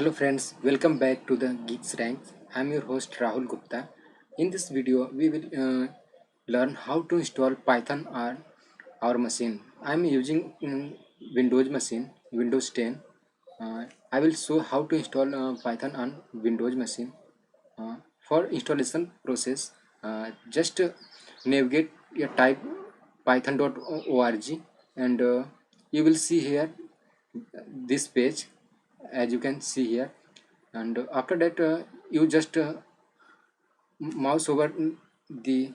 Hello friends, welcome back to the Geeks Ranks. I'm your host Rahul Gupta. In this video, we will learn how to install Python on our machine. I'm using Windows machine, Windows 10. I will show how to install Python on Windows machine. Uh, for installation process, just navigate your type python.org and you will see here this page as you can see here, and after that you just mouse over the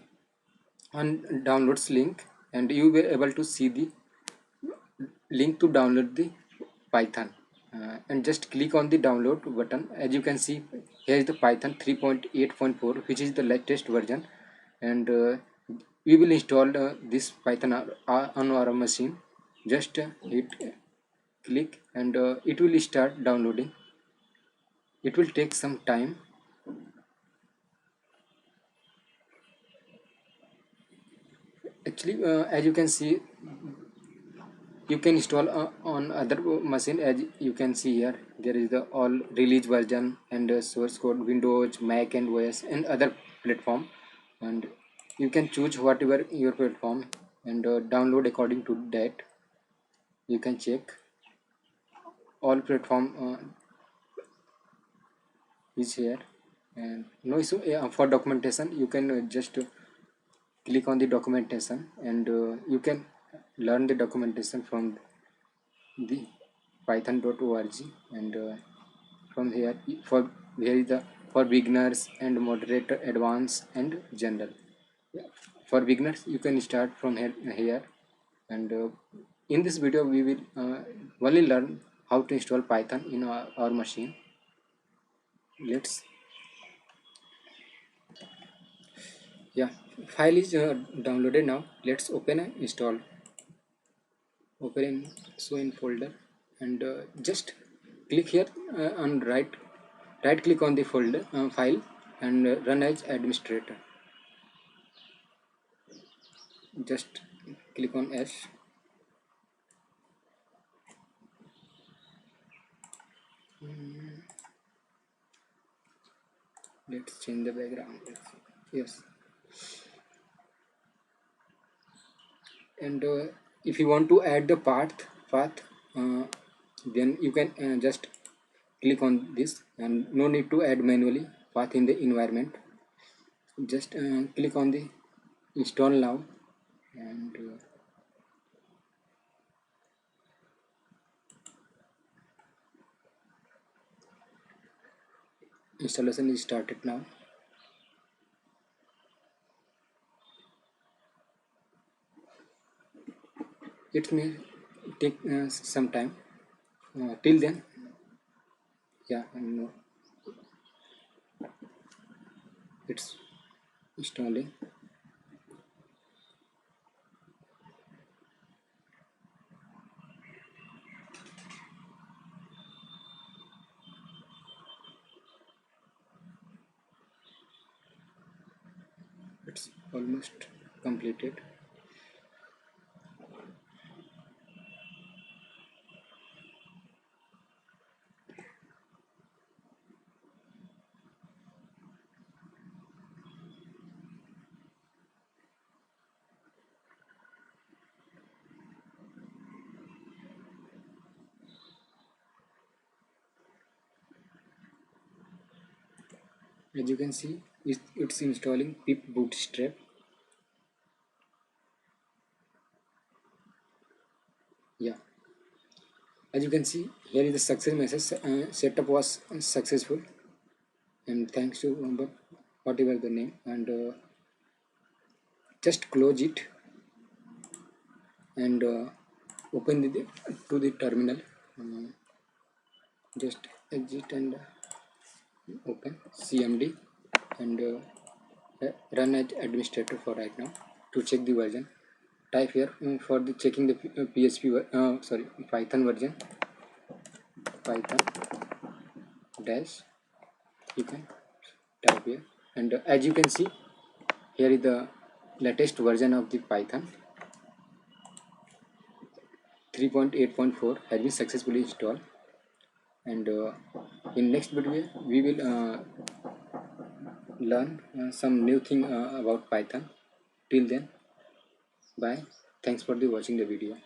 on downloads link and you will able to see the link to download the python, and just click on the download button. As you can see, here is the python 3.8.4, which is the latest version, and we will install this python on our machine. Just hit click and it will start downloading. It will take some time. Actually, as you can see, you can install on other machine. As you can see here, there is the all release version and source code Windows, Mac and OS and other platform, and you can choose whatever your platform and download according to that. You can check all platform is here, and no issue. For documentation you can just click on the documentation, and you can learn the documentation from the python.org, and from here for here is the for beginners and moderate, advanced and general. Yeah. For beginners you can start from here, and in this video we will only learn how to install python in our machine. Let's Yeah, file is downloaded. Now let's open and install. Open in show in folder, and just click here on right click on the folder file, and run as administrator. Just click on S. Let's change the background. Yes, and if you want to add the path, uh, then you can just click on this, and no need to add manually path in the environment. Just click on the install now, and installation is started now. It may take some time. Till then, yeah, and it's installing. It's almost completed. As you can see, it's installing pip bootstrap. Yeah, as you can see, here is the success message. Setup was successful, and thanks to whatever the name, and just close it and open to the terminal. Just exit and open cmd, and run as administrator for right now. To check the version, type here for the checking the python version, python dash, you can type here, and as you can see, here is the latest version of the python 3.8.4 has been successfully installed, and in next video we will learn some new thing about Python. Till then, bye. Thanks for the watching the video.